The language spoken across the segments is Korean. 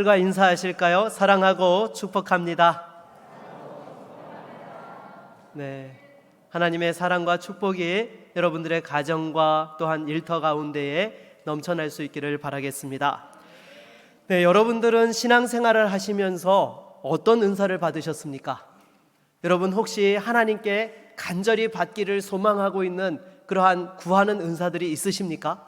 가 인사하실까요? 사랑하고 축복합니다. 네, 하나님의 사랑과 축복이 여러분들의 가정과 또한 일터 가운데에 넘쳐날 수 있기를 바라겠습니다. 네, 여러분들은 신앙생활을 하시면서 어떤 은사를 받으셨습니까? 여러분 혹시 하나님께 간절히 받기를 소망하고 있는 그러한 구하는 은사들이 있으십니까?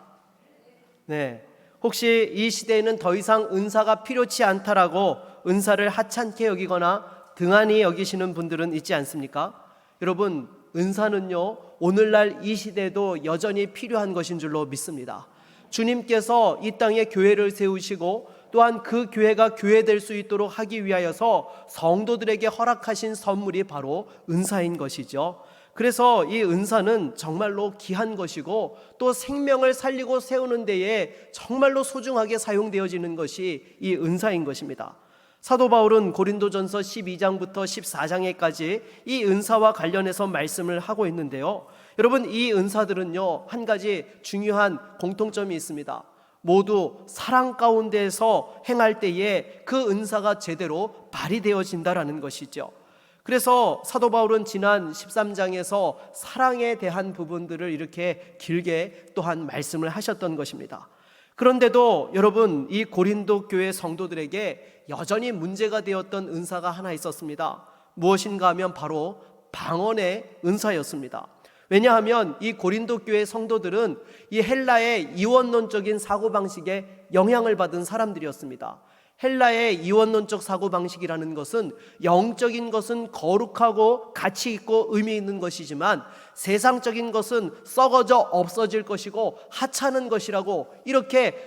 네, 혹시 이 시대에는 더 이상 은사가 필요치 않다라고 은사를 하찮게 여기거나 등한히 여기시는 분들은 있지 않습니까? 여러분, 은사는요, 오늘날 이 시대에도 여전히 필요한 것인 줄로 믿습니다. 주님께서 이 땅에 교회를 세우시고 또한 그 교회가 교회될 수 있도록 하기 위하여서 성도들에게 허락하신 선물이 바로 은사인 것이죠. 그래서 이 은사는 정말로 귀한 것이고 또 생명을 살리고 세우는 데에 정말로 소중하게 사용되어지는 것이 이 은사인 것입니다. 사도 바울은 고린도전서 12장부터 14장에까지 이 은사와 관련해서 말씀을 하고 있는데요, 여러분, 이 은사들은요, 한 가지 중요한 공통점이 있습니다. 모두 사랑 가운데서 행할 때에 그 은사가 제대로 발휘되어진다라는 것이죠. 그래서 사도 바울은 지난 13장에서 사랑에 대한 부분들을 이렇게 길게 또한 말씀을 하셨던 것입니다. 그런데도 여러분, 이 고린도 교회 성도들에게 여전히 문제가 되었던 은사가 하나 있었습니다. 무엇인가 하면 바로 방언의 은사였습니다. 왜냐하면 이 고린도 교회 성도들은 이 헬라의 이원론적인 사고방식에 영향을 받은 사람들이었습니다. 헬라의 이원론적 사고방식이라는 것은 영적인 것은 거룩하고 가치 있고 의미 있는 것이지만 세상적인 것은 썩어져 없어질 것이고 하찮은 것이라고, 이렇게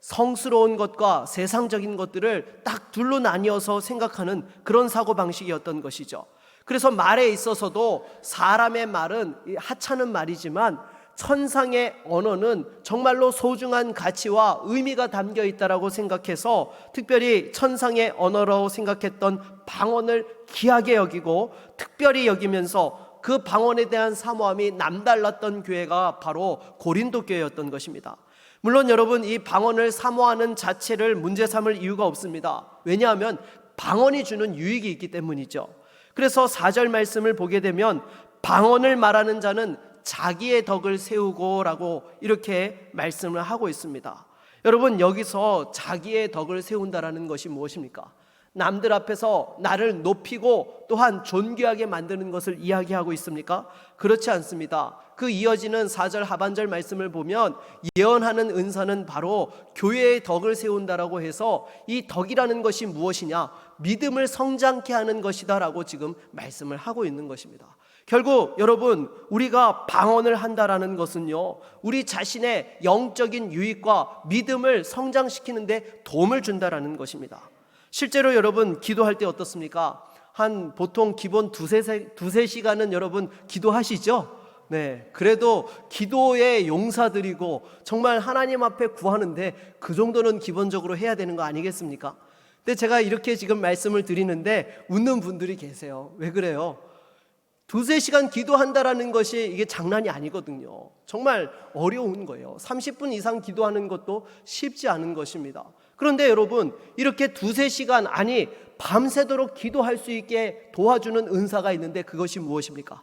성스러운 것과 세상적인 것들을 딱 둘로 나뉘어서 생각하는 그런 사고방식이었던 것이죠. 그래서 말에 있어서도 사람의 말은 하찮은 말이지만 천상의 언어는 정말로 소중한 가치와 의미가 담겨 있다라고 생각해서 특별히 천상의 언어라고 생각했던 방언을 귀하게 여기고 특별히 여기면서 그 방언에 대한 사모함이 남달랐던 교회가 바로 고린도 교회였던 것입니다. 물론 여러분, 이 방언을 사모하는 자체를 문제 삼을 이유가 없습니다. 왜냐하면 방언이 주는 유익이 있기 때문이죠. 그래서 4절 말씀을 보게 되면 방언을 말하는 자는 자기의 덕을 세우고 라고 이렇게 말씀을 하고 있습니다. 여러분, 여기서 자기의 덕을 세운다라는 것이 무엇입니까? 남들 앞에서 나를 높이고 또한 존귀하게 만드는 것을 이야기하고 있습니까? 그렇지 않습니다. 그 이어지는 4절 하반절 말씀을 보면 예언하는 은사는 바로 교회의 덕을 세운다라고 해서 이 덕이라는 것이 무엇이냐? 믿음을 성장케 하는 것이다 라고 지금 말씀을 하고 있는 것입니다. 결국 여러분, 우리가 방언을 한다라는 것은요, 우리 자신의 영적인 유익과 믿음을 성장시키는 데 도움을 준다라는 것입니다. 실제로 여러분, 기도할 때 어떻습니까? 한 보통 기본 두세 시간은 여러분 기도하시죠? 네, 그래도 기도에 용사드리고 정말 하나님 앞에 구하는데 그 정도는 기본적으로 해야 되는 거 아니겠습니까? 근데 제가 이렇게 지금 말씀을 드리는데 웃는 분들이 계세요. 왜 그래요? 두세 시간 기도한다라는 것이 이게 장난이 아니거든요. 정말 어려운 거예요. 30분 이상 기도하는 것도 쉽지 않은 것입니다. 그런데 여러분, 이렇게 두세 시간, 아니 밤새도록 기도할 수 있게 도와주는 은사가 있는데 그것이 무엇입니까?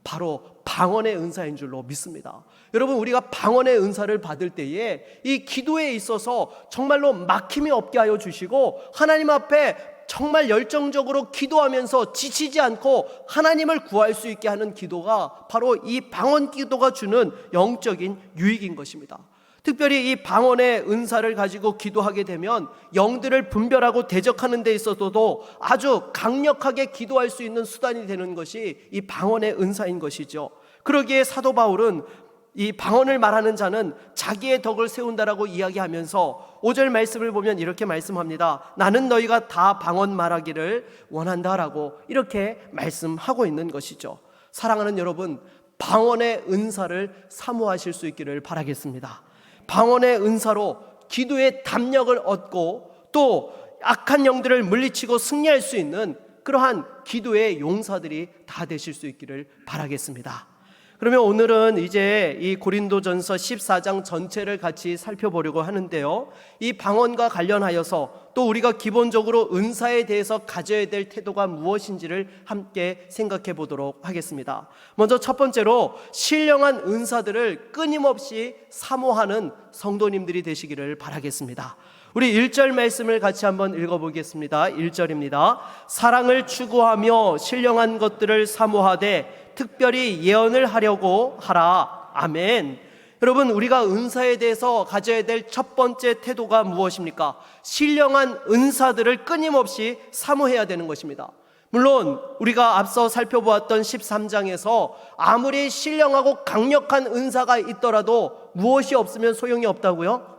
바로 방언의 은사인 줄로 믿습니다. 여러분, 우리가 방언의 은사를 받을 때에 이 기도에 있어서 정말로 막힘이 없게 하여 주시고 하나님 앞에 정말 열정적으로 기도하면서 지치지 않고 하나님을 구할 수 있게 하는 기도가 바로 이 방언 기도가 주는 영적인 유익인 것입니다. 특별히 이 방언의 은사를 가지고 기도하게 되면 영들을 분별하고 대적하는 데 있어서도 아주 강력하게 기도할 수 있는 수단이 되는 것이 이 방언의 은사인 것이죠. 그러기에 사도 바울은 이 방언을 말하는 자는 자기의 덕을 세운다라고 이야기하면서 5절 말씀을 보면 이렇게 말씀합니다. 나는 너희가 다 방언 말하기를 원한다라고 이렇게 말씀하고 있는 것이죠. 사랑하는 여러분, 방언의 은사를 사모하실 수 있기를 바라겠습니다. 방언의 은사로 기도의 담력을 얻고 또 악한 영들을 물리치고 승리할 수 있는 그러한 기도의 용사들이 다 되실 수 있기를 바라겠습니다. 그러면 오늘은 이제 이 고린도전서 14장 전체를 같이 살펴보려고 하는데요, 이 방언과 관련하여서 또 우리가 기본적으로 은사에 대해서 가져야 될 태도가 무엇인지를 함께 생각해 보도록 하겠습니다. 먼저 첫 번째로 신령한 은사들을 끊임없이 사모하는 성도님들이 되시기를 바라겠습니다. 우리 1절 말씀을 같이 한번 읽어보겠습니다. 1절입니다. 사랑을 추구하며 신령한 것들을 사모하되 특별히 예언을 하려고 하라. 아멘. 여러분, 우리가 은사에 대해서 가져야 될 첫 번째 태도가 무엇입니까? 신령한 은사들을 끊임없이 사모해야 되는 것입니다. 물론 우리가 앞서 살펴보았던 13장에서 아무리 신령하고 강력한 은사가 있더라도 무엇이 없으면 소용이 없다고요?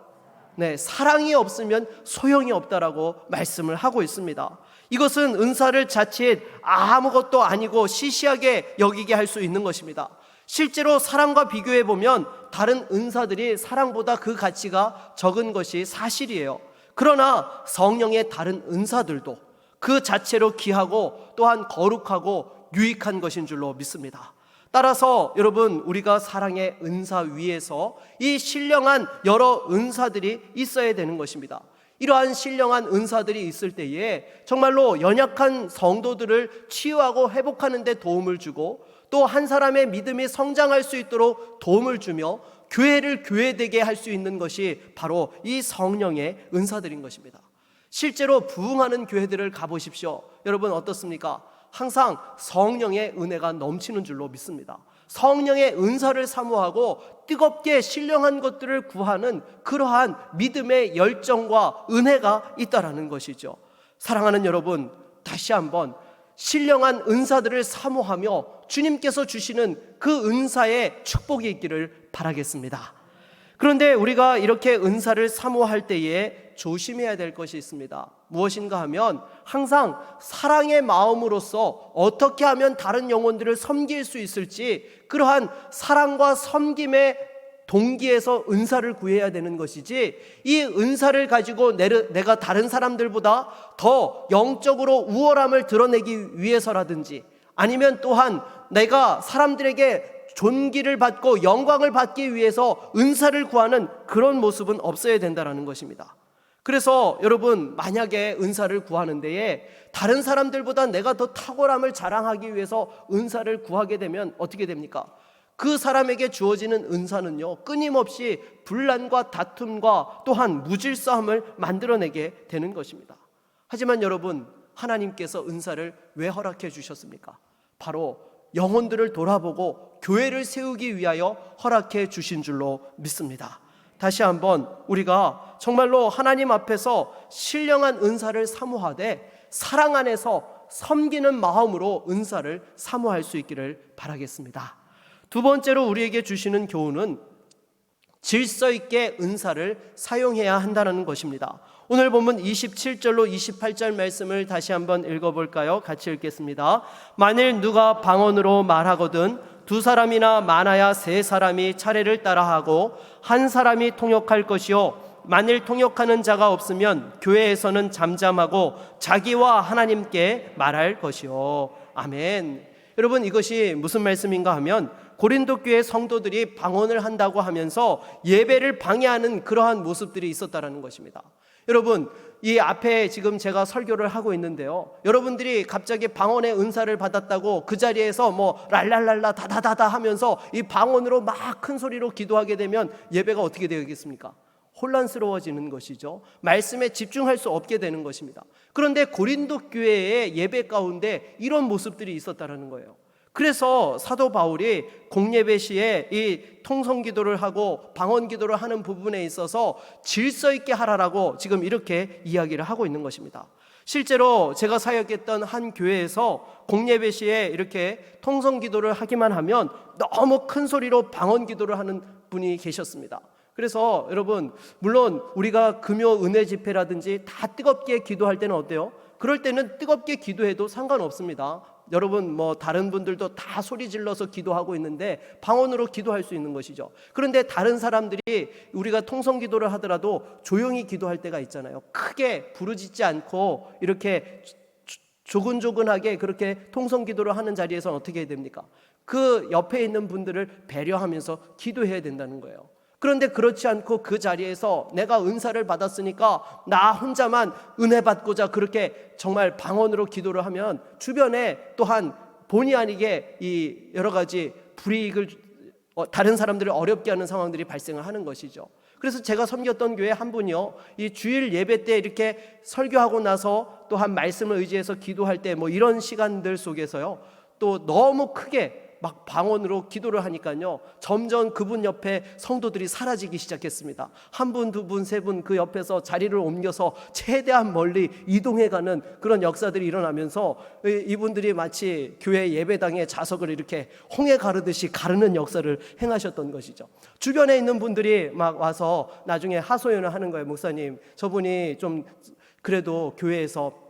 네, 사랑이 없으면 소용이 없다라고 말씀을 하고 있습니다. 이것은 은사를 자칫 아무것도 아니고 시시하게 여기게 할 수 있는 것입니다. 실제로 사랑과 비교해 보면 다른 은사들이 사랑보다 그 가치가 적은 것이 사실이에요. 그러나 성령의 다른 은사들도 그 자체로 귀하고 또한 거룩하고 유익한 것인 줄로 믿습니다. 따라서 여러분, 우리가 사랑의 은사 위에서 이 신령한 여러 은사들이 있어야 되는 것입니다. 이러한 신령한 은사들이 있을 때에 정말로 연약한 성도들을 치유하고 회복하는 데 도움을 주고 또 한 사람의 믿음이 성장할 수 있도록 도움을 주며 교회를 교회되게 할 수 있는 것이 바로 이 성령의 은사들인 것입니다. 실제로 부흥하는 교회들을 가보십시오. 여러분 어떻습니까? 항상 성령의 은혜가 넘치는 줄로 믿습니다. 성령의 은사를 사모하고 뜨겁게 신령한 것들을 구하는 그러한 믿음의 열정과 은혜가 있다라는 것이죠. 사랑하는 여러분, 다시 한번 신령한 은사들을 사모하며 주님께서 주시는 그 은사의 축복이 있기를 바라겠습니다. 그런데 우리가 이렇게 은사를 사모할 때에 조심해야 될 것이 있습니다. 무엇인가 하면 항상 사랑의 마음으로서 어떻게 하면 다른 영혼들을 섬길 수 있을지 그러한 사랑과 섬김의 동기에서 은사를 구해야 되는 것이지, 이 은사를 가지고 내가 다른 사람들보다 더 영적으로 우월함을 드러내기 위해서라든지 아니면 또한 내가 사람들에게 존귀를 받고 영광을 받기 위해서 은사를 구하는 그런 모습은 없어야 된다는 것입니다. 그래서 여러분, 만약에 은사를 구하는 데에 다른 사람들보다 내가 더 탁월함을 자랑하기 위해서 은사를 구하게 되면 어떻게 됩니까? 그 사람에게 주어지는 은사는요, 끊임없이 분란과 다툼과 또한 무질서함을 만들어내게 되는 것입니다. 하지만 여러분, 하나님께서 은사를 왜 허락해 주셨습니까? 바로 영혼들을 돌아보고 교회를 세우기 위하여 허락해 주신 줄로 믿습니다. 다시 한번 우리가 정말로 하나님 앞에서 신령한 은사를 사모하되 사랑 안에서 섬기는 마음으로 은사를 사모할 수 있기를 바라겠습니다. 두 번째로 우리에게 주시는 교훈은 질서 있게 은사를 사용해야 한다는 것입니다. 오늘 본문 27절로 28절 말씀을 다시 한번 읽어볼까요? 같이 읽겠습니다. 만일 누가 방언으로 말하거든 두 사람이나 많아야 세 사람이 차례를 따라하고 한 사람이 통역할 것이요 만일 통역하는 자가 없으면 교회에서는 잠잠하고 자기와 하나님께 말할 것이요. 아멘. 여러분, 이것이 무슨 말씀인가 하면 고린도 교회 성도들이 방언을 한다고 하면서 예배를 방해하는 그러한 모습들이 있었다라는 것입니다. 여러분, 이 앞에 지금 제가 설교를 하고 있는데요, 여러분들이 갑자기 방언의 은사를 받았다고 그 자리에서 뭐 랄랄랄라 다다다다 하면서 이 방언으로 막 큰 소리로 기도하게 되면 예배가 어떻게 되겠습니까? 혼란스러워지는 것이죠. 말씀에 집중할 수 없게 되는 것입니다. 그런데 고린도 교회의 예배 가운데 이런 모습들이 있었다라는 거예요. 그래서 사도 바울이 공예배 시에 이 통성 기도를 하고 방언 기도를 하는 부분에 있어서 질서 있게 하라라고 지금 이렇게 이야기를 하고 있는 것입니다. 실제로 제가 사역했던 한 교회에서 공예배 시에 이렇게 통성 기도를 하기만 하면 너무 큰 소리로 방언 기도를 하는 분이 계셨습니다. 그래서 여러분, 물론 우리가 금요 은혜 집회라든지 다 뜨겁게 기도할 때는 어때요? 그럴 때는 뜨겁게 기도해도 상관없습니다. 여러분, 뭐 다른 분들도 다 소리 질러서 기도하고 있는데 방언으로 기도할 수 있는 것이죠. 그런데 다른 사람들이 우리가 통성 기도를 하더라도 조용히 기도할 때가 있잖아요. 크게 부르짖지 않고 이렇게 조근조근하게 그렇게 통성 기도를 하는 자리에서는 어떻게 해야 됩니까? 그 옆에 있는 분들을 배려하면서 기도해야 된다는 거예요. 그런데 그렇지 않고 그 자리에서 내가 은사를 받았으니까 나 혼자만 은혜 받고자 그렇게 정말 방언으로 기도를 하면 주변에 또한 본의 아니게 이 여러 가지 불이익을 다른 사람들을 어렵게 하는 상황들이 발생을 하는 것이죠. 그래서 제가 섬겼던 교회 한 분이요, 이 주일 예배 때 이렇게 설교하고 나서 또한 말씀을 의지해서 기도할 때 뭐 이런 시간들 속에서요, 또 너무 크게 막 방언으로 기도를 하니까요, 점점 그분 옆에 성도들이 사라지기 시작했습니다. 한 분, 두 분, 세 분 그 옆에서 자리를 옮겨서 최대한 멀리 이동해가는 그런 역사들이 일어나면서 이분들이 마치 교회 예배당의 좌석을 이렇게 홍해 가르듯이 가르는 역사를 행하셨던 것이죠. 주변에 있는 분들이 막 와서 나중에 하소연을 하는 거예요. 목사님, 저분이 좀 그래도 교회에서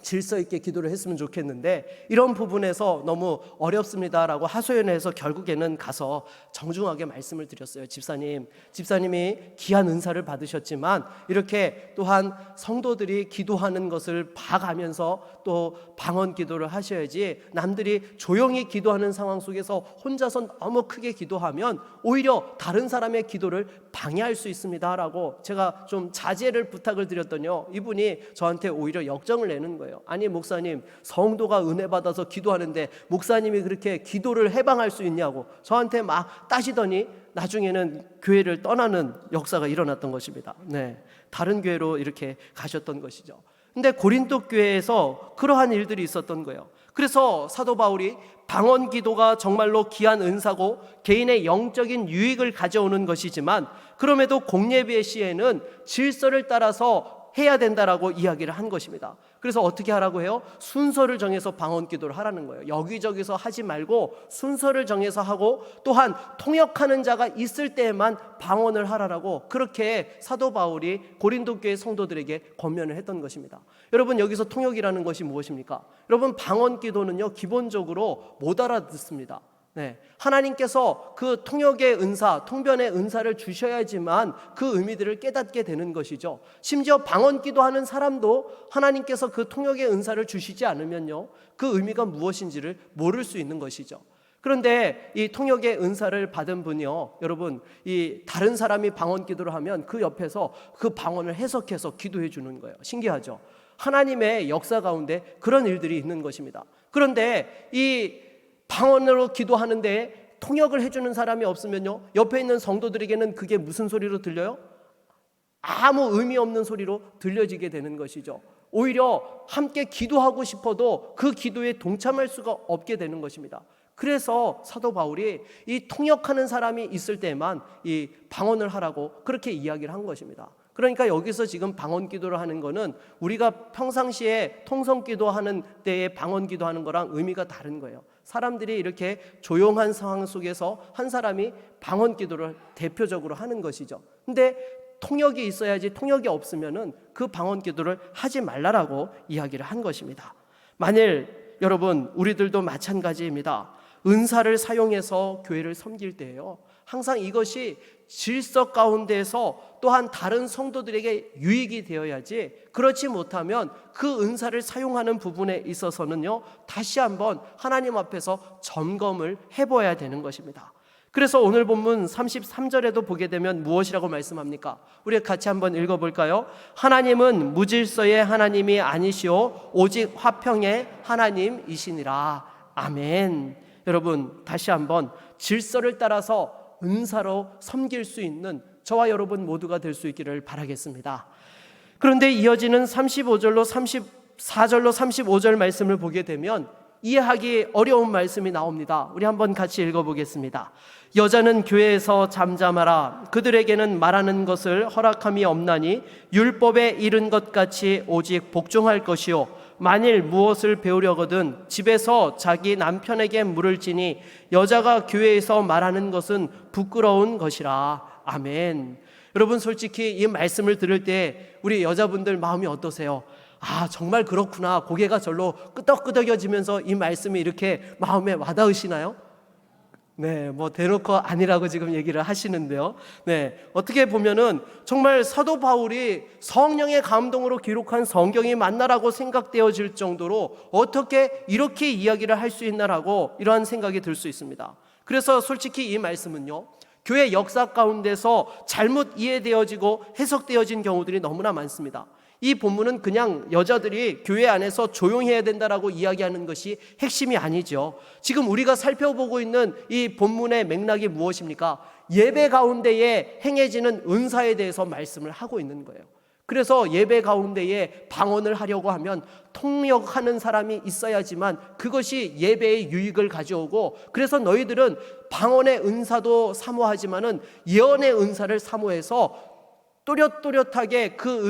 질서 있게 기도를 했으면 좋겠는데 이런 부분에서 너무 어렵습니다라고 하소연해서 결국에는 가서 정중하게 말씀을 드렸어요. 집사님이 귀한 은사를 받으셨지만 이렇게 또한 성도들이 기도하는 것을 봐가면서 또 방언 기도를 하셔야지, 남들이 조용히 기도하는 상황 속에서 혼자서 너무 크게 기도하면 오히려 다른 사람의 기도를 방해할 수 있습니다라고 제가 좀 자제를 부탁을 드렸더니요, 이분이 저한테 오히려 역정을 내는 거예요. 아니 목사님, 성도가 은혜 받아서 기도하는데 목사님이 그렇게 기도를 해방할 수 있냐고 저한테 막 따지더니 나중에는 교회를 떠나는 역사가 일어났던 것입니다. 네, 다른 교회로 이렇게 가셨던 것이죠. 근데 고린도 교회에서 그러한 일들이 있었던 거예요. 그래서 사도 바울이 방언 기도가 정말로 귀한 은사고 개인의 영적인 유익을 가져오는 것이지만 그럼에도 공예배의 시에는 질서를 따라서 해야 된다라고 이야기를 한 것입니다. 그래서 어떻게 하라고 해요? 순서를 정해서 방언 기도를 하라는 거예요. 여기저기서 하지 말고 순서를 정해서 하고, 또한 통역하는 자가 있을 때에만 방언을 하라라고 그렇게 사도 바울이 고린도 교회 성도들에게 권면을 했던 것입니다. 여러분, 여기서 통역이라는 것이 무엇입니까? 여러분, 방언 기도는요, 기본적으로 못 알아듣습니다. 네, 하나님께서 그 통역의 은사, 통변의 은사를 주셔야지만 그 의미들을 깨닫게 되는 것이죠. 심지어 방언 기도하는 사람도 하나님께서 그 통역의 은사를 주시지 않으면요, 그 의미가 무엇인지를 모를 수 있는 것이죠. 그런데 이 통역의 은사를 받은 분이요, 여러분, 이 다른 사람이 방언 기도를 하면 그 옆에서 그 방언을 해석해서 기도해 주는 거예요. 신기하죠? 하나님의 역사 가운데 그런 일들이 있는 것입니다. 그런데 이 방언으로 기도하는데 통역을 해주는 사람이 없으면요, 옆에 있는 성도들에게는 그게 무슨 소리로 들려요? 아무 의미 없는 소리로 들려지게 되는 것이죠. 오히려 함께 기도하고 싶어도 그 기도에 동참할 수가 없게 되는 것입니다. 그래서 사도 바울이 이 통역하는 사람이 있을 때만 이 방언을 하라고 그렇게 이야기를 한 것입니다. 그러니까 여기서 지금 방언 기도를 하는 거는 우리가 평상시에 통성 기도하는 때에 방언 기도하는 거랑 의미가 다른 거예요. 사람들이 이렇게 조용한 상황 속에서 한 사람이 방언 기도를 대표적으로 하는 것이죠. 근데 통역이 있어야지, 통역이 없으면은 그 방언 기도를 하지 말라라고 이야기를 한 것입니다. 만일 여러분, 우리들도 마찬가지입니다. 은사를 사용해서 교회를 섬길 때예요, 항상 이것이 질서 가운데서 또한 다른 성도들에게 유익이 되어야지, 그렇지 못하면 그 은사를 사용하는 부분에 있어서는요, 다시 한번 하나님 앞에서 점검을 해봐야 되는 것입니다. 그래서 오늘 본문 33절에도 보게 되면 무엇이라고 말씀합니까? 우리 같이 한번 읽어볼까요? 하나님은 무질서의 하나님이 아니시오 오직 화평의 하나님이시니라. 아멘. 여러분, 다시 한번 질서를 따라서 은사로 섬길 수 있는 저와 여러분 모두가 될 수 있기를 바라겠습니다. 그런데 이어지는 35절로 34절로 35절 말씀을 보게 되면 이해하기 어려운 말씀이 나옵니다. 우리 한번 같이 읽어보겠습니다. 여자는 교회에서 잠잠하라. 그들에게는 말하는 것을 허락함이 없나니 율법에 이른 것 같이 오직 복종할 것이요, 만일 무엇을 배우려거든 집에서 자기 남편에게 물을지니 여자가 교회에서 말하는 것은 부끄러운 것이라. 아멘. 여러분, 솔직히 이 말씀을 들을 때 우리 여자분들 마음이 어떠세요? 아, 정말 그렇구나. 고개가 절로 끄덕끄덕여지면서 이 말씀이 이렇게 마음에 와닿으시나요? 네, 뭐 대놓고 아니라고 지금 얘기를 하시는데요. 네, 어떻게 보면은 정말 사도 바울이 성령의 감동으로 기록한 성경이 맞나라고 생각되어질 정도로 어떻게 이렇게 이야기를 할 수 있나라고 이러한 생각이 들 수 있습니다. 그래서 솔직히 이 말씀은요, 교회 역사 가운데서 잘못 이해되어지고 해석되어진 경우들이 너무나 많습니다. 이 본문은 그냥 여자들이 교회 안에서 조용해야 된다라고 이야기하는 것이 핵심이 아니죠. 지금 우리가 살펴보고 있는 이 본문의 맥락이 무엇입니까? 예배 가운데에 행해지는 은사에 대해서 말씀을 하고 있는 거예요. 그래서 예배 가운데에 방언을 하려고 하면 통역하는 사람이 있어야지만 그것이 예배의 유익을 가져오고, 그래서 너희들은 방언의 은사도 사모하지만은 예언의 은사를 사모해서 또렷또렷하게 그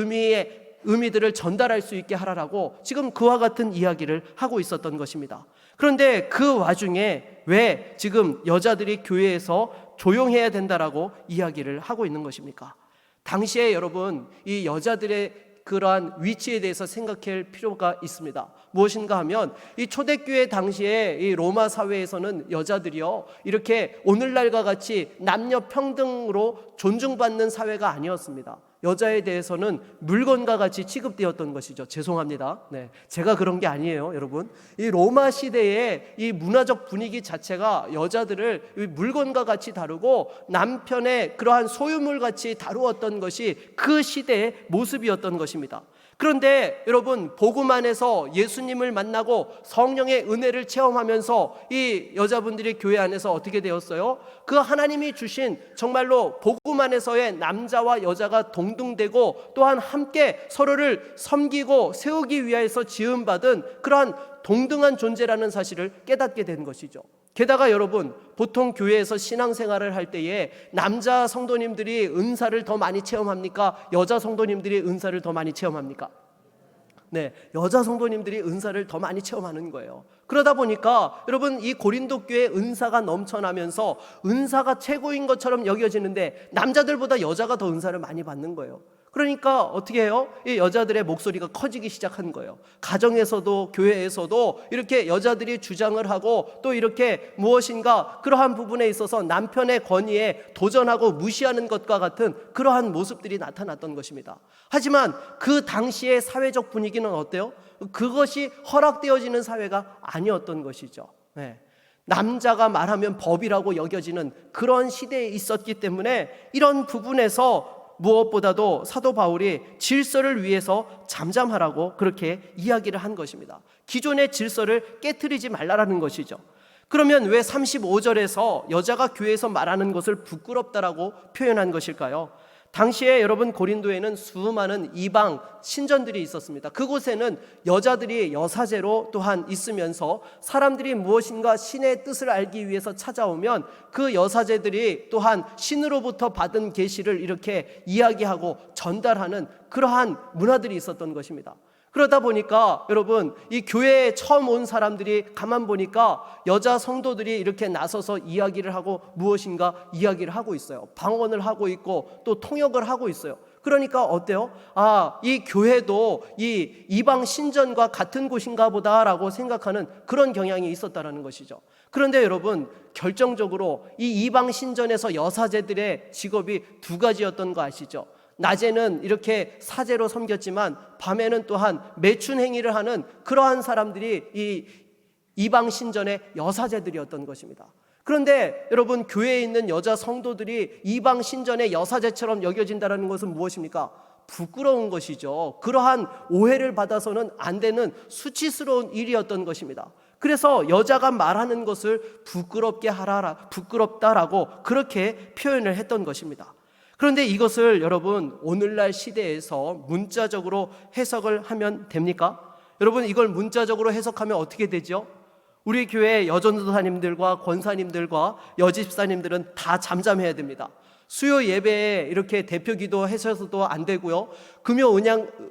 의미들을 전달할 수 있게 하라라고 지금 그와 같은 이야기를 하고 있었던 것입니다. 그런데 그 와중에 왜 지금 여자들이 교회에서 조용해야 된다라고 이야기를 하고 있는 것입니까? 당시에 여러분, 이 여자들의 그러한 위치에 대해서 생각할 필요가 있습니다. 무엇인가 하면 이 초대교회 당시에 이 로마 사회에서는 여자들이요, 이렇게 오늘날과 같이 남녀 평등으로 존중받는 사회가 아니었습니다. 여자에 대해서는 물건과 같이 취급되었던 것이죠. 죄송합니다. 네, 제가 그런 게 아니에요, 여러분. 이 로마 시대의 이 문화적 분위기 자체가 여자들을 물건과 같이 다루고 남편의 그러한 소유물 같이 다루었던 것이 그 시대의 모습이었던 것입니다. 그런데 여러분, 복음 안에서 예수님을 만나고 성령의 은혜를 체험하면서 이 여자분들이 교회 안에서 어떻게 되었어요? 그 하나님이 주신 정말로 복음 안에서의 남자와 여자가 동등되고 또한 함께 서로를 섬기고 세우기 위해서 지음받은 그러한 동등한 존재라는 사실을 깨닫게 된 것이죠. 게다가 여러분, 보통 교회에서 신앙생활을 할 때에 남자 성도님들이 은사를 더 많이 체험합니까? 여자 성도님들이 은사를 더 많이 체험합니까? 네, 여자 성도님들이 은사를 더 많이 체험하는 거예요. 그러다 보니까 여러분, 이 고린도 교회 은사가 넘쳐나면서 은사가 최고인 것처럼 여겨지는데 남자들보다 여자가 더 은사를 많이 받는 거예요. 그러니까 어떻게 해요? 이 여자들의 목소리가 커지기 시작한 거예요. 가정에서도 교회에서도 이렇게 여자들이 주장을 하고 또 이렇게 무엇인가 그러한 부분에 있어서 남편의 권위에 도전하고 무시하는 것과 같은 그러한 모습들이 나타났던 것입니다. 하지만 그 당시의 사회적 분위기는 어때요? 그것이 허락되어지는 사회가 아니었던 것이죠. 네. 남자가 말하면 법이라고 여겨지는 그런 시대에 있었기 때문에 이런 부분에서 무엇보다도 사도 바울이 질서를 위해서 잠잠하라고 그렇게 이야기를 한 것입니다. 기존의 질서를 깨트리지 말라라는 것이죠. 그러면 왜 35절에서 여자가 교회에서 말하는 것을 부끄럽다라고 표현한 것일까요? 당시에 여러분, 고린도에는 수많은 이방 신전들이 있었습니다. 그곳에는 여자들이 여사제로 또한 있으면서 사람들이 무엇인가 신의 뜻을 알기 위해서 찾아오면 그 여사제들이 또한 신으로부터 받은 계시를 이렇게 이야기하고 전달하는 그러한 문화들이 있었던 것입니다. 그러다 보니까 여러분, 이 교회에 처음 온 사람들이 가만 보니까 여자 성도들이 이렇게 나서서 이야기를 하고 무엇인가 이야기를 하고 있어요. 방언을 하고 있고 또 통역을 하고 있어요. 그러니까 어때요? 이 교회도 이 이방 신전과 같은 곳인가 보다라고 생각하는 그런 경향이 있었다라는 것이죠. 그런데 여러분, 결정적으로 이 이방 신전에서 여사제들의 직업이 두 가지였던 거 아시죠? 낮에는 이렇게 사제로 섬겼지만 밤에는 또한 매춘 행위를 하는 그러한 사람들이 이 이방 신전의 여사제들이었던 것입니다. 그런데 여러분, 교회에 있는 여자 성도들이 이방 신전의 여사제처럼 여겨진다는 것은 무엇입니까? 부끄러운 것이죠. 그러한 오해를 받아서는 안 되는 수치스러운 일이었던 것입니다. 그래서 여자가 말하는 것을 부끄럽게 하라, 부끄럽다라고 그렇게 표현을 했던 것입니다. 그런데 이것을 여러분, 오늘날 시대에서 문자적으로 해석을 하면 됩니까? 여러분, 이걸 문자적으로 해석하면 어떻게 되죠? 우리 교회 여전도사님들과 권사님들과 여집사님들은 다 잠잠해야 됩니다. 수요 예배에 이렇게 대표 기도 하셔서도 안 되고요. 금요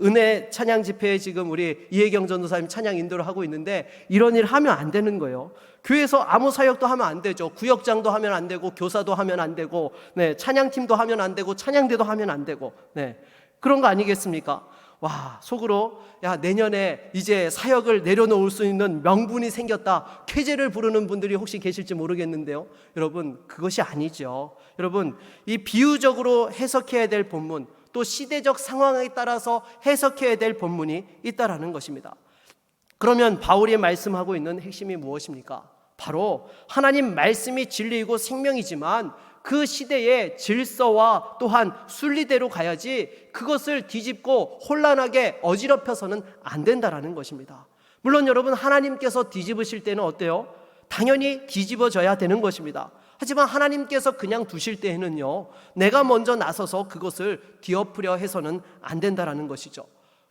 은혜 찬양 집회에 지금 우리 이혜경 전도사님 찬양 인도를 하고 있는데 이런 일 하면 안 되는 거예요. 교회에서 아무 사역도 하면 안 되죠. 구역장도 하면 안 되고 교사도 하면 안 되고, 네, 찬양팀도 하면 안 되고 찬양대도 하면 안 되고, 네, 그런 거 아니겠습니까? 와, 속으로 야, 내년에 이제 사역을 내려놓을 수 있는 명분이 생겼다, 쾌재를 부르는 분들이 혹시 계실지 모르겠는데요, 여러분 그것이 아니죠. 여러분, 이 비유적으로 해석해야 될 본문, 또 시대적 상황에 따라서 해석해야 될 본문이 있다라는 것입니다. 그러면 바울이 말씀하고 있는 핵심이 무엇입니까? 바로 하나님 말씀이 진리이고 생명이지만 그 시대의 질서와 또한 순리대로 가야지 그것을 뒤집고 혼란하게 어지럽혀서는 안 된다라는 것입니다. 물론 여러분, 하나님께서 뒤집으실 때는 어때요? 당연히 뒤집어져야 되는 것입니다. 하지만 하나님께서 그냥 두실 때에는요, 내가 먼저 나서서 그것을 뒤엎으려 해서는 안 된다라는 것이죠.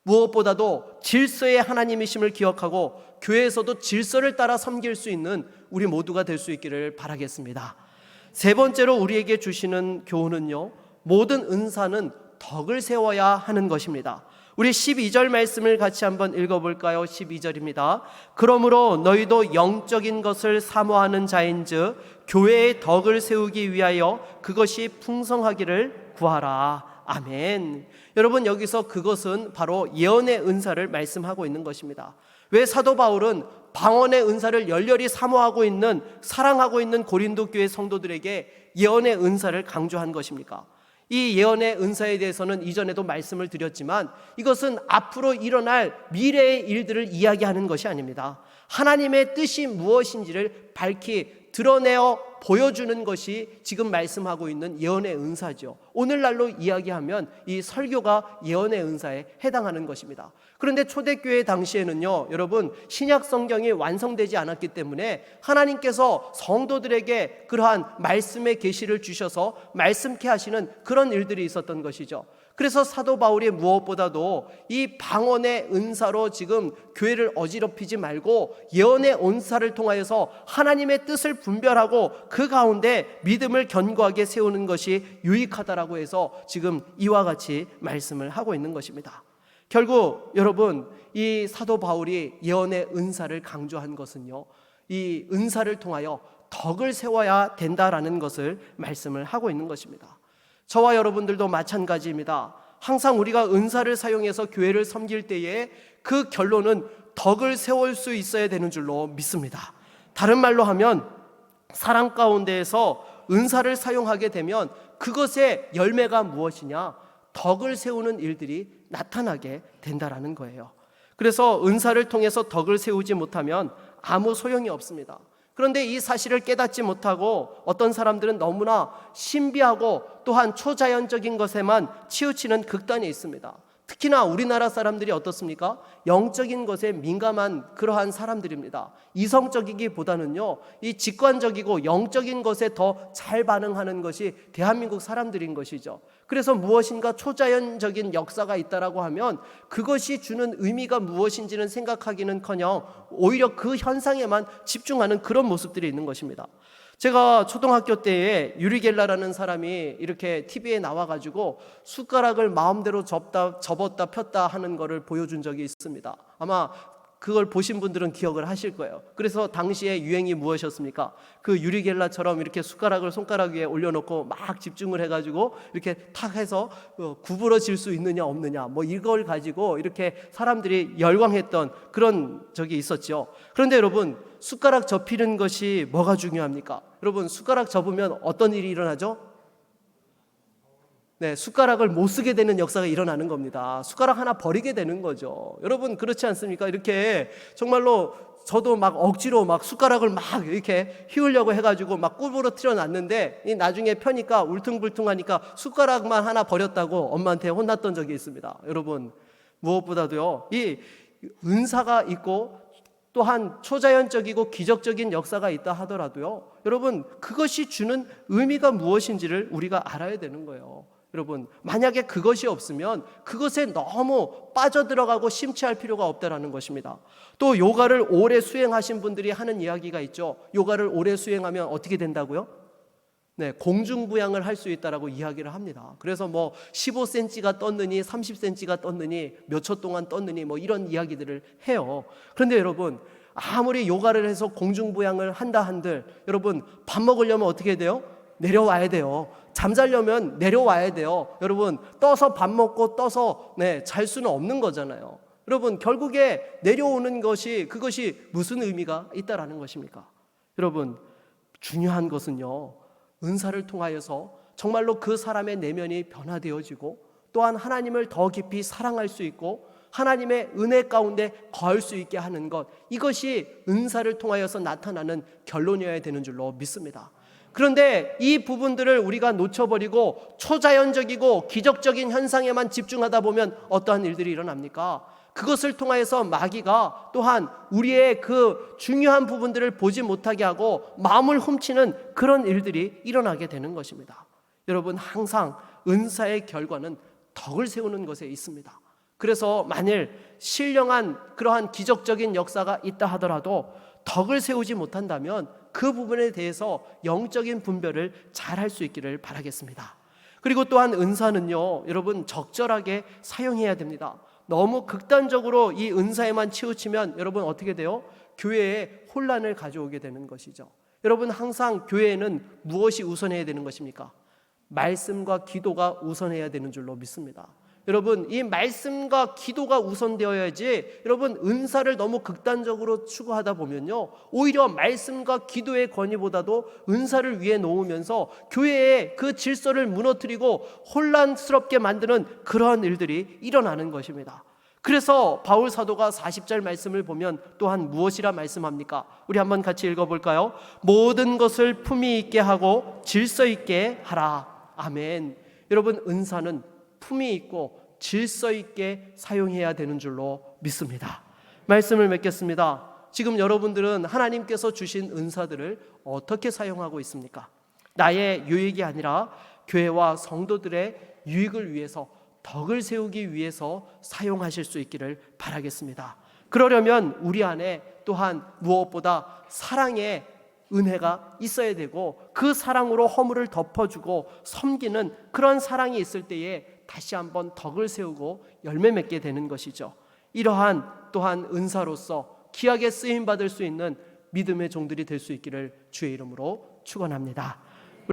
무엇보다도 질서의 하나님이심을 기억하고 교회에서도 질서를 따라 섬길 수 있는 우리 모두가 될 수 있기를 바라겠습니다. 세 번째로 우리에게 주시는 교훈은요, 모든 은사는 덕을 세워야 하는 것입니다. 우리 12절 말씀을 같이 한번 읽어볼까요? 12절입니다. 그러므로 너희도 영적인 것을 사모하는 자인즉 교회의 덕을 세우기 위하여 그것이 풍성하기를 구하라. 아멘. 여러분, 여기서 그것은 바로 예언의 은사를 말씀하고 있는 것입니다. 왜 사도 바울은 방언의 은사를 열렬히 사모하고 있는, 사랑하고 있는 고린도 교회 성도들에게 예언의 은사를 강조한 것입니까? 이 예언의 은사에 대해서는 이전에도 말씀을 드렸지만 이것은 앞으로 일어날 미래의 일들을 이야기하는 것이 아닙니다. 하나님의 뜻이 무엇인지를 밝히 드러내어 보여주는 것이 지금 말씀하고 있는 예언의 은사죠. 오늘날로 이야기하면 이 설교가 예언의 은사에 해당하는 것입니다. 그런데 초대교회 당시에는요, 여러분, 신약 성경이 완성되지 않았기 때문에 하나님께서 성도들에게 그러한 말씀의 계시를 주셔서 말씀케 하시는 그런 일들이 있었던 것이죠. 그래서 사도 바울이 무엇보다도 이 방언의 은사로 지금 교회를 어지럽히지 말고 예언의 은사를 통하여서 하나님의 뜻을 분별하고 그 가운데 믿음을 견고하게 세우는 것이 유익하다라고 해서 지금 이와 같이 말씀을 하고 있는 것입니다. 결국 여러분, 이 사도 바울이 예언의 은사를 강조한 것은요, 이 은사를 통하여 덕을 세워야 된다라는 것을 말씀을 하고 있는 것입니다. 저와 여러분들도 마찬가지입니다. 항상 우리가 은사를 사용해서 교회를 섬길 때에 그 결론은 덕을 세울 수 있어야 되는 줄로 믿습니다. 다른 말로 하면 사랑 가운데에서 은사를 사용하게 되면 그것의 열매가 무엇이냐? 덕을 세우는 일들이 나타나게 된다라는 거예요. 그래서 은사를 통해서 덕을 세우지 못하면 아무 소용이 없습니다. 그런데 이 사실을 깨닫지 못하고 어떤 사람들은 너무나 신비하고 또한 초자연적인 것에만 치우치는 극단에 있습니다. 특히나 우리나라 사람들이 어떻습니까? 영적인 것에 민감한 그러한 사람들입니다. 이성적이기보다는요, 이 직관적이고 영적인 것에 더 잘 반응하는 것이 대한민국 사람들인 것이죠. 그래서 무엇인가 초자연적인 역사가 있다라고 하면 그것이 주는 의미가 무엇인지는 생각하기는커녕 오히려 그 현상에만 집중하는 그런 모습들이 있는 것입니다. 제가 초등학교 때에 유리겔라라는 사람이 이렇게 TV에 나와가지고 숟가락을 마음대로 접었다 폈다 하는 것을 보여준 적이 있습니다. 아마 그걸 보신 분들은 기억을 하실 거예요. 그래서 당시에 유행이 무엇이었습니까? 그 유리겔라처럼 이렇게 숟가락을 손가락 위에 올려놓고 막 집중을 해가지고 이렇게 탁 해서 구부러질 수 있느냐 없느냐, 뭐 이걸 가지고 이렇게 사람들이 열광했던 그런 적이 있었죠. 그런데 여러분, 숟가락 접히는 것이 뭐가 중요합니까? 여러분, 숟가락 접으면 어떤 일이 일어나죠? 네, 숟가락을 못 쓰게 되는 역사가 일어나는 겁니다. 숟가락 하나 버리게 되는 거죠. 여러분, 그렇지 않습니까? 이렇게 정말로 저도 막 억지로 막 숟가락을 막 이렇게 휘우려고 해가지고 막 구부러뜨려 놨는데 나중에 펴니까 울퉁불퉁하니까 숟가락만 하나 버렸다고 엄마한테 혼났던 적이 있습니다. 여러분, 무엇보다도요, 이 은사가 있고 또한 초자연적이고 기적적인 역사가 있다 하더라도요, 여러분, 그것이 주는 의미가 무엇인지를 우리가 알아야 되는 거예요. 여러분, 만약에 그것이 없으면 그것에 너무 빠져들어가고 심취할 필요가 없다라는 것입니다. 또 요가를 오래 수행하신 분들이 하는 이야기가 있죠. 요가를 오래 수행하면 어떻게 된다고요? 네, 공중부양을 할 수 있다라고 이야기를 합니다. 그래서 뭐 15cm가 떴느니 30cm가 떴느니 몇 초 동안 떴느니 뭐 이런 이야기들을 해요. 그런데 여러분, 아무리 요가를 해서 공중부양을 한다 한들 여러분, 밥 먹으려면 어떻게 돼요? 내려와야 돼요. 잠자려면 내려와야 돼요. 여러분, 떠서 밥 먹고 떠서 잘 수는 없는 거잖아요. 여러분, 결국에 내려오는 것이, 그것이 무슨 의미가 있다라는 것입니까? 여러분, 중요한 것은요, 은사를 통하여서 정말로 그 사람의 내면이 변화되어지고 또한 하나님을 더 깊이 사랑할 수 있고 하나님의 은혜 가운데 거할 수 있게 하는 것, 이것이 은사를 통하여서 나타나는 결론이어야 되는 줄로 믿습니다. 그런데 이 부분들을 우리가 놓쳐버리고 초자연적이고 기적적인 현상에만 집중하다 보면 어떠한 일들이 일어납니까? 그것을 통하여서 마귀가 또한 우리의 그 중요한 부분들을 보지 못하게 하고 마음을 훔치는 그런 일들이 일어나게 되는 것입니다. 여러분, 항상 은사의 결과는 덕을 세우는 것에 있습니다. 그래서 만일 신령한 그러한 기적적인 역사가 있다 하더라도 덕을 세우지 못한다면 그 부분에 대해서 영적인 분별을 잘 할 수 있기를 바라겠습니다. 그리고 또한 은사는요, 여러분, 적절하게 사용해야 됩니다. 너무 극단적으로 이 은사에만 치우치면 여러분 어떻게 돼요? 교회에 혼란을 가져오게 되는 것이죠. 여러분, 항상 교회에는 무엇이 우선해야 되는 것입니까? 말씀과 기도가 우선해야 되는 줄로 믿습니다. 여러분, 이 말씀과 기도가 우선되어야지, 여러분, 은사를 너무 극단적으로 추구하다 보면요, 오히려 말씀과 기도의 권위보다도 은사를 위에 놓으면서 교회의 그 질서를 무너뜨리고 혼란스럽게 만드는 그러한 일들이 일어나는 것입니다. 그래서 바울 사도가 40절 말씀을 보면 또한 무엇이라 말씀합니까? 우리 한번 같이 읽어볼까요? 모든 것을 품위 있게 하고 질서 있게 하라. 아멘. 여러분, 은사는 품위 있고 질서 있게 사용해야 되는 줄로 믿습니다. 말씀을 맺겠습니다. 지금 여러분들은 하나님께서 주신 은사들을 어떻게 사용하고 있습니까? 나의 유익이 아니라 교회와 성도들의 유익을 위해서, 덕을 세우기 위해서 사용하실 수 있기를 바라겠습니다. 그러려면 우리 안에 또한 무엇보다 사랑의 은혜가 있어야 되고 그 사랑으로 허물을 덮어주고 섬기는 그런 사랑이 있을 때에 다시 한번 덕을 세우고 열매 맺게 되는 것이죠. 이러한 또한 은사로서 귀하게 쓰임받을 수 있는 믿음의 종들이 될 수 있기를 주의 이름으로 축원합니다.